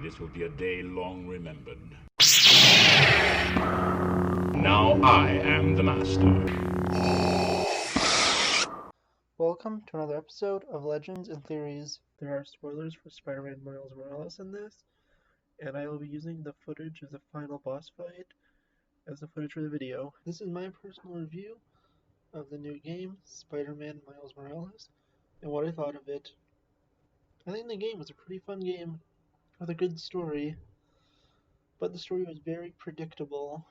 This will be a day long remembered. Now I am the master. Welcome to another episode of Legends and Theories. There are spoilers for Spider-Man Miles Morales in this, and I will be using the footage of the final boss fight as the footage for the video. This is my personal review of the new game, Spider-Man Miles Morales, and what I thought of it. I think the game was a pretty fun game with a good story, but the story was very predictable.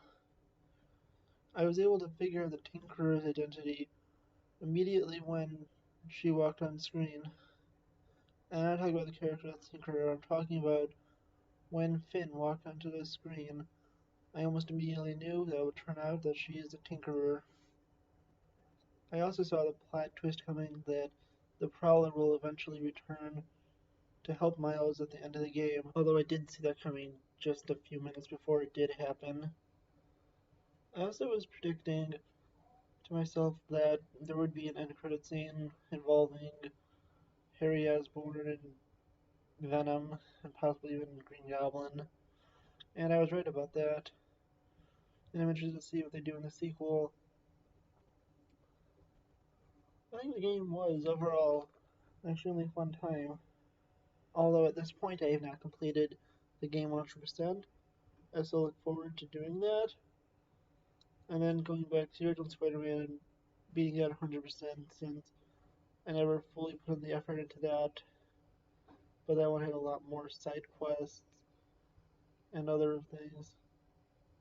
I was able to figure out the Tinkerer's identity immediately when she walked on screen. And I'm not talking about the character of Tinkerer, I'm talking about when Finn walked onto the screen. I almost immediately knew that it would turn out that she is a Tinkerer. I also saw the plot twist coming that the Prowler will eventually return to help Miles at the end of the game, although I didn't see that coming just a few minutes before it did happen. I also was predicting to myself that there would be an end credit scene involving Harry Osborn and Venom, and possibly even Green Goblin. And I was right about that. And I'm interested to see what they do in the sequel. I think the game was, overall, an extremely fun time. Although at this point I have not completed the game 100%. I still look forward to doing that. And then going back to the original Spider-Man and beating it 100% since I never fully put in the effort into that. But that one had a lot more side quests and other things.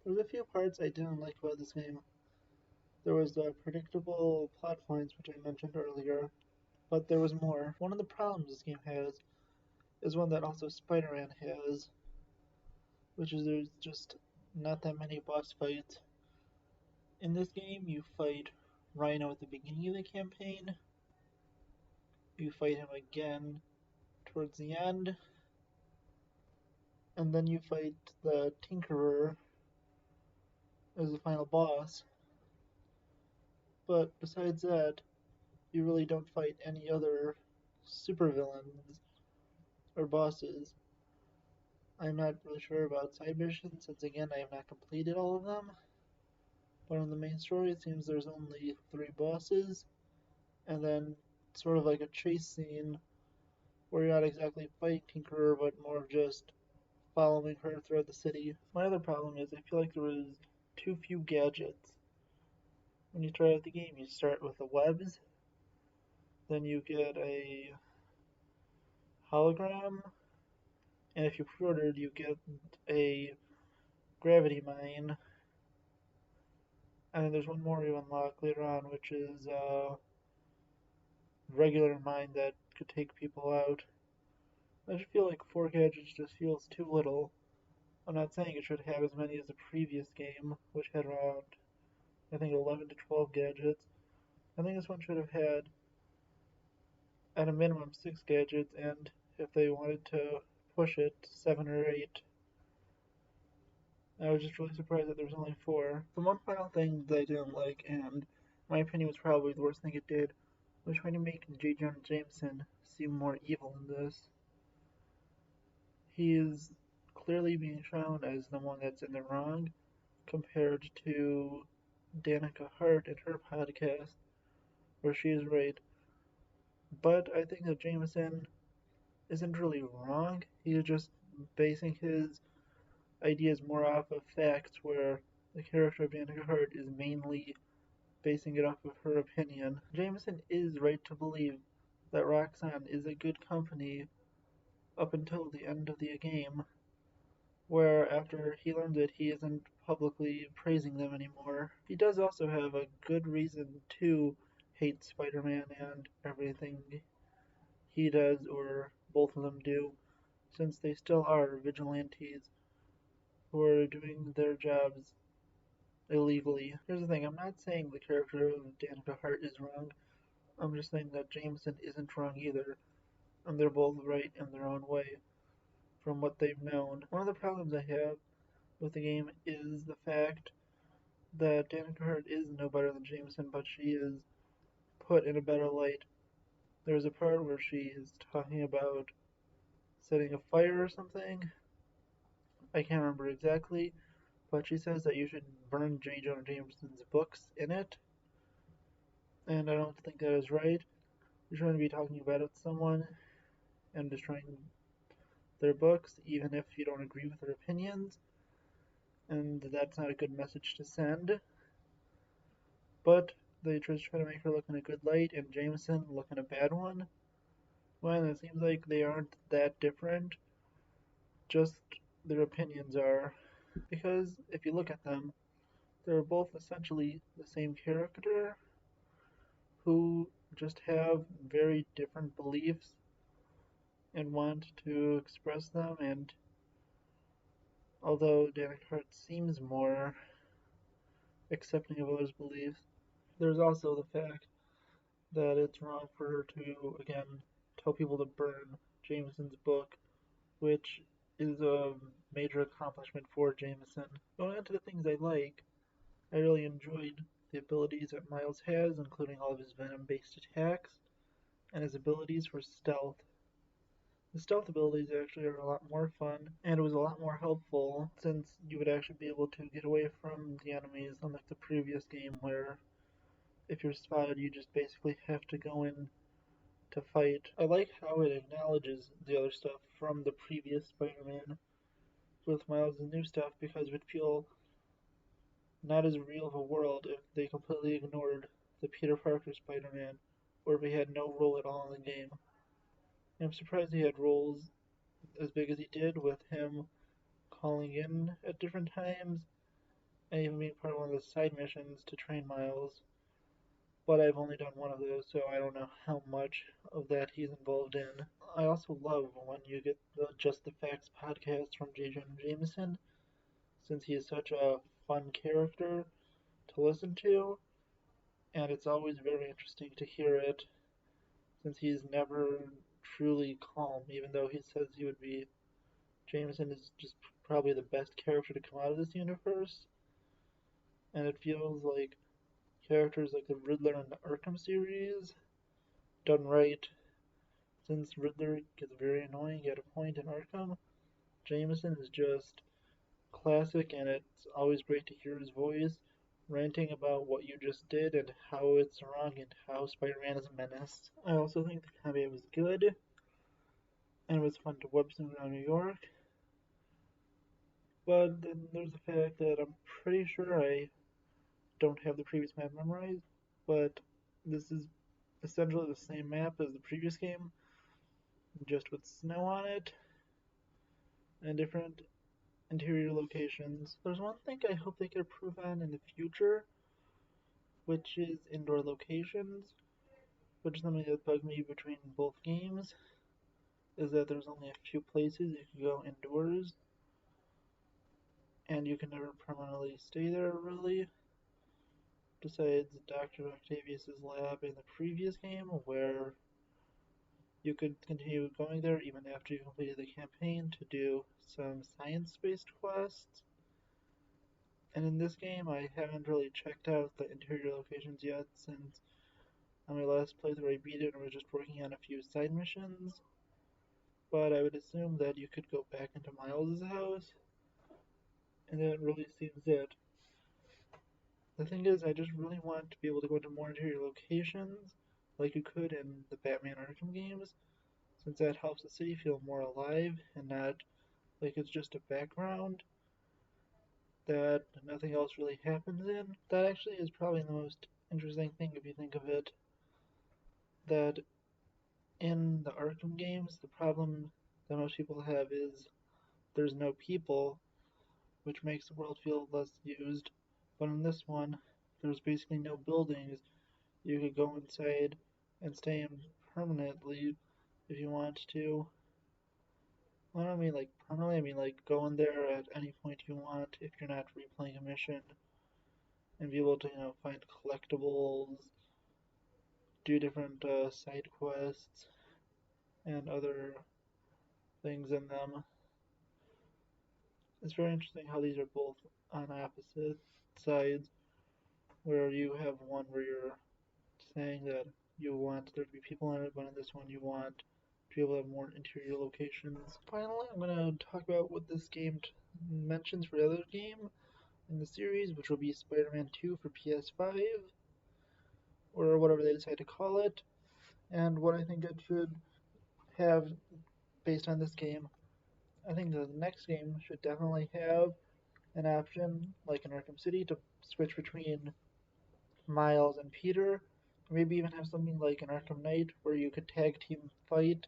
There was a few parts I didn't like about this game. There was the predictable plot points, which I mentioned earlier, but there was more. One of the problems this game has is one that also Spider-Man has, which is there's just not that many boss fights. In this game, you fight Rhino at the beginning of the campaign, you fight him again towards the end, and then you fight the Tinkerer as the final boss. But besides that, you really don't fight any other supervillains or bosses. I'm not really sure about side missions, since again I have not completed all of them. But in the main story, it seems there's only 3 bosses, and then sort of like a chase scene where you're not exactly fighting Tinkerer, but more of just following her throughout the city. My other problem is I feel like there was too few gadgets. When you try out the game, you start with the webs, then you get a hologram, and if you pre-ordered, you get a gravity mine. And then there's one more you unlock later on, which is a regular mine that could take people out. I just feel like 4 gadgets just feels too little. I'm not saying it should have as many as the previous game, which had around, I think, 11 to 12 gadgets. I think this one should have had, at a minimum, 6 gadgets, and if they wanted to push it, 7 or 8. I was just really surprised that there was only 4. The one final thing that I didn't like, and my opinion was probably the worst thing it did, was trying to make J. Jonah Jameson seem more evil in this. He is clearly being shown as the one that's in the wrong, compared to Danica Hart and her podcast, where she is right. But I think that Jameson isn't really wrong. He is just basing his ideas more off of facts, where the character of Danica Hart is mainly basing it off of her opinion. Jameson is right to believe that Roxanne is a good company up until the end of the game, where after he learns it, he isn't publicly praising them anymore. He does also have a good reason to hate Spider-Man and everything he does, or both of them do, since they still are vigilantes who are doing their jobs illegally. Here's the thing, I'm not saying the character of Danica Hart is wrong, I'm just saying that Jameson isn't wrong either, and they're both right in their own way, from what they've known. One of the problems I have with the game is the fact that Danica Hart is no better than Jameson, but she is put in a better light. There's a part where she is talking about setting a fire or something, I can't remember exactly, but she says that you should burn J. Jonah Jameson's books in it, and I don't think that is right. You're trying to be talking about it to someone and destroying their books, even if you don't agree with their opinions, and that's not a good message to send. But they just try to make her look in a good light and Jameson look in a bad one, when it seems like they aren't that different, just their opinions are. Because if you look at them, they're both essentially the same character who just have very different beliefs and want to express them. And although Danica seems more accepting of others' beliefs, there's also the fact that it's wrong for her to, again, tell people to burn Jameson's book, which is a major accomplishment for Jameson. Going on to the things I like, I really enjoyed the abilities that Miles has, including all of his venom-based attacks, and his abilities for stealth. The stealth abilities actually are a lot more fun, and it was a lot more helpful since you would actually be able to get away from the enemies, unlike the previous game where if you're spotted you just basically have to go in to fight. I like how it acknowledges the other stuff from the previous Spider-Man with Miles' new stuff because it would feel not as real of a world if they completely ignored the Peter Parker Spider-Man, or if he had no role at all in the game. I'm surprised he had roles as big as he did, with him calling in at different times, and even being part of one of the side missions to train Miles. But I've only done one of those, so I don't know how much of that he's involved in. I also love when you get the Just the Facts podcast from J. Jonah Jameson, since he is such a fun character to listen to, and it's always very interesting to hear it, since he's never truly calm, even though he says he would be. Jameson is just probably the best character to come out of this universe, and it feels like characters like the Riddler in the Arkham series, done right, since Riddler gets very annoying at a point in Arkham, Jameson is just classic, and it's always great to hear his voice ranting about what you just did and how it's wrong and how Spider-Man is a menace. I also think the combat was good, and it was fun to web swing around New York. But then there's the fact that I'm pretty sure I don't have the previous map memorized, but this is essentially the same map as the previous game, just with snow on it and different interior locations. There's one thing I hope they could improve on in the future, which is indoor locations, which is something that bugged me between both games, is that there's only a few places you can go indoors, and you can never permanently stay there, really, besides Dr. Octavius's lab in the previous game, where you could continue going there even after you completed the campaign to do some science-based quests. And in this game, I haven't really checked out the interior locations yet, since on my last playthrough I beat it and was just working on a few side missions. But I would assume that you could go back into Miles' house, and that really seems it. The thing is, I just really want to be able to go into more interior locations, like you could in the Batman Arkham games, since that helps the city feel more alive and not like it's just a background that nothing else really happens in. That actually is probably the most interesting thing if you think of it. That in the Arkham games, the problem that most people have is there's no people, which makes the world feel less used. But in this one, there's basically no buildings. You could go inside and stay in permanently if you want to. Well, I don't mean like permanently, I mean like go in there at any point you want if you're not replaying a mission, and be able to, find collectibles, do different side quests, and other things in them. It's very interesting how these are both on opposite sides, where you have one where you're saying that you want there to be people in it, but in this one you want be able to have more interior locations. Finally, I'm going to talk about what this game mentions for the other game in the series, which will be Spider-Man 2 for PS5, or whatever they decide to call it, and what I think it should have based on this game. I think the next game should definitely have an option, like in Arkham City, to switch between Miles and Peter. Maybe even have something like an Arkham Knight where you could tag team fight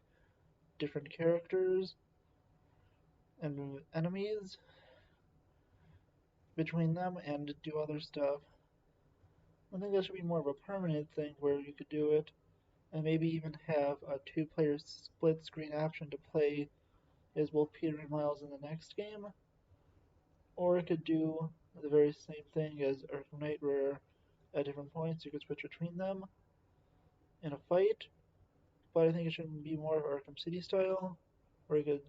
different characters and enemies between them and do other stuff. I think that should be more of a permanent thing where you could do it, and maybe even have a two-player split screen option to play as both Peter and Miles in the next game. Or it could do the very same thing as Arkham Knight, where at different points you could switch between them in a fight. But I think it should be more of Arkham City style, where you could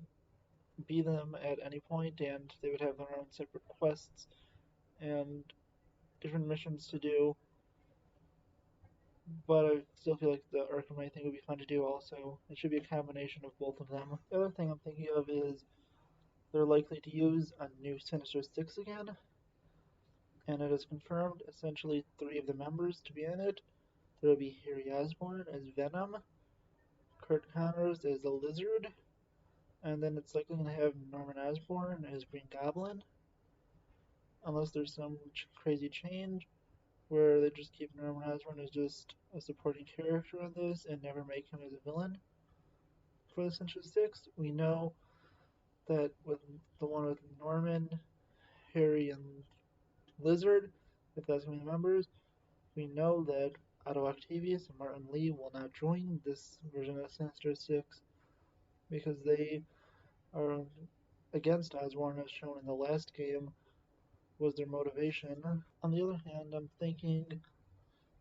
be them at any point and they would have their own separate quests and different missions to do. But I still feel like the Arkham Knight thing would be fun to do also. It should be a combination of both of them. The other thing I'm thinking of is they're likely to use a new Sinister Six again, and it is confirmed essentially 3 of the members to be in it. There will be Harry Osborn as Venom, Kurt Connors as the Lizard, and then it's likely going to have Norman Osborn as Green Goblin, unless there's some crazy change where they just keep Norman Osborn as just a supporting character in this and never make him as a villain. For the Sinister Six, we know that with the one with Norman, Harry, and Lizard, if that's going to be members, we know that Otto Octavius and Martin Lee will not join this version of Sinister Six because they are against Osborn, as shown in the last game, was their motivation. On the other hand, I'm thinking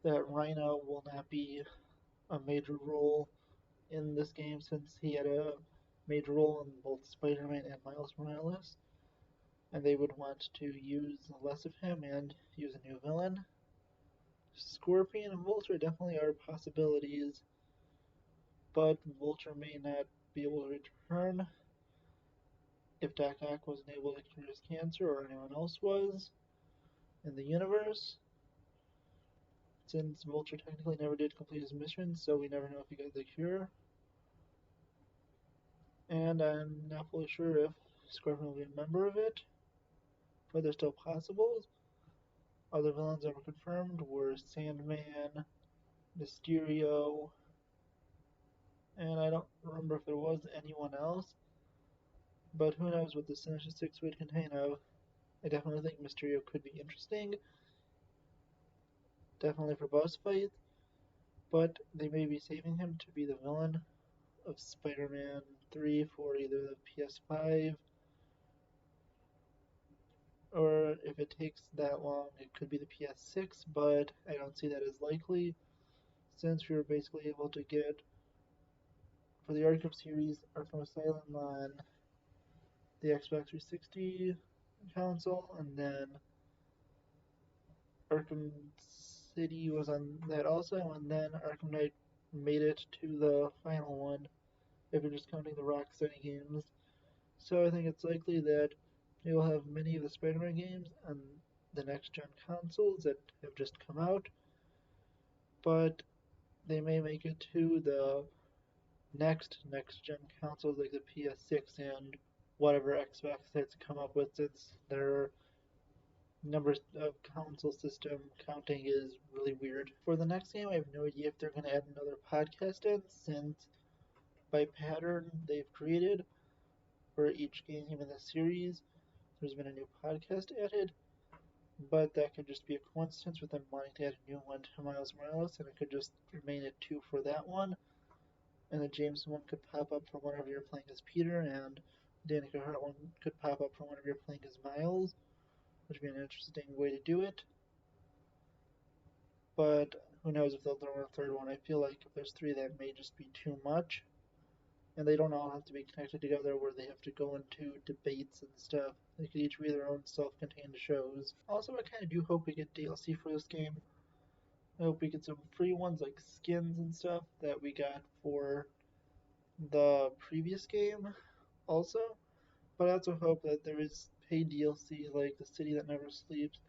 that Rhino will not be a major role in this game since he had a major role in both Spider-Man and Miles Morales, and they would want to use less of him and use a new villain. Scorpion and Vulture definitely are possibilities, but Vulture may not be able to return if Doc Ock wasn't able to cure his cancer or anyone else was in the universe, since Vulture technically never did complete his mission, so we never know if he got the cure. And I'm not fully sure if Scorpion will be a member of it, but they're still possible. Other villains that were confirmed were Sandman, Mysterio, and I don't remember if there was anyone else, but who knows what the Sinister Six would contain of. I definitely think Mysterio could be interesting, definitely for boss fights, but they may be saving him to be the villain of Spider-Man 3 for either the PS5, or if it takes that long, it could be the PS6, but I don't see that as likely, since we were basically able to get, for the Arkham series, Arkham Asylum on the Xbox 360 console, and then Arkham City was on that also, and then Arkham Knight made it to the final one, if you're just counting the Rocksteady games. So I think it's likely that we will have many of the Spider-Man games on the next-gen consoles that have just come out, but they may make it to the next-gen consoles like the PS6 and whatever Xbox has come up with, since their numbers of console system counting is really weird. For the next game, I have no idea if they're going to add another podcast in, since by pattern they've created for each game in the series, there's been a new podcast added, but that could just be a coincidence with them wanting to add a new one to Miles Morales, and it could just remain at 2 for that one, and the James one could pop up for whenever you're playing as Peter, and Danica Hart one could pop up for whenever you're playing as Miles, which would be an interesting way to do it. But who knows if they'll throw in a third one. I feel like if there's 3, that may just be too much, and they don't all have to be connected together where they have to go into debates and stuff. They could each be their own self-contained shows. Also, I kind of do hope we get DLC for this game. I hope we get some free ones like skins and stuff that we got for the previous game also, but I also hope that there is paid DLC like the City That Never Sleeps,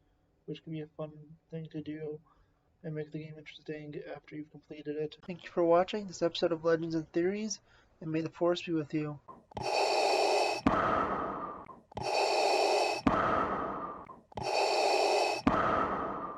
which can be a fun thing to do and make the game interesting after you've completed it. Thank you for watching this episode of Legends and Theories, and may the Force be with you.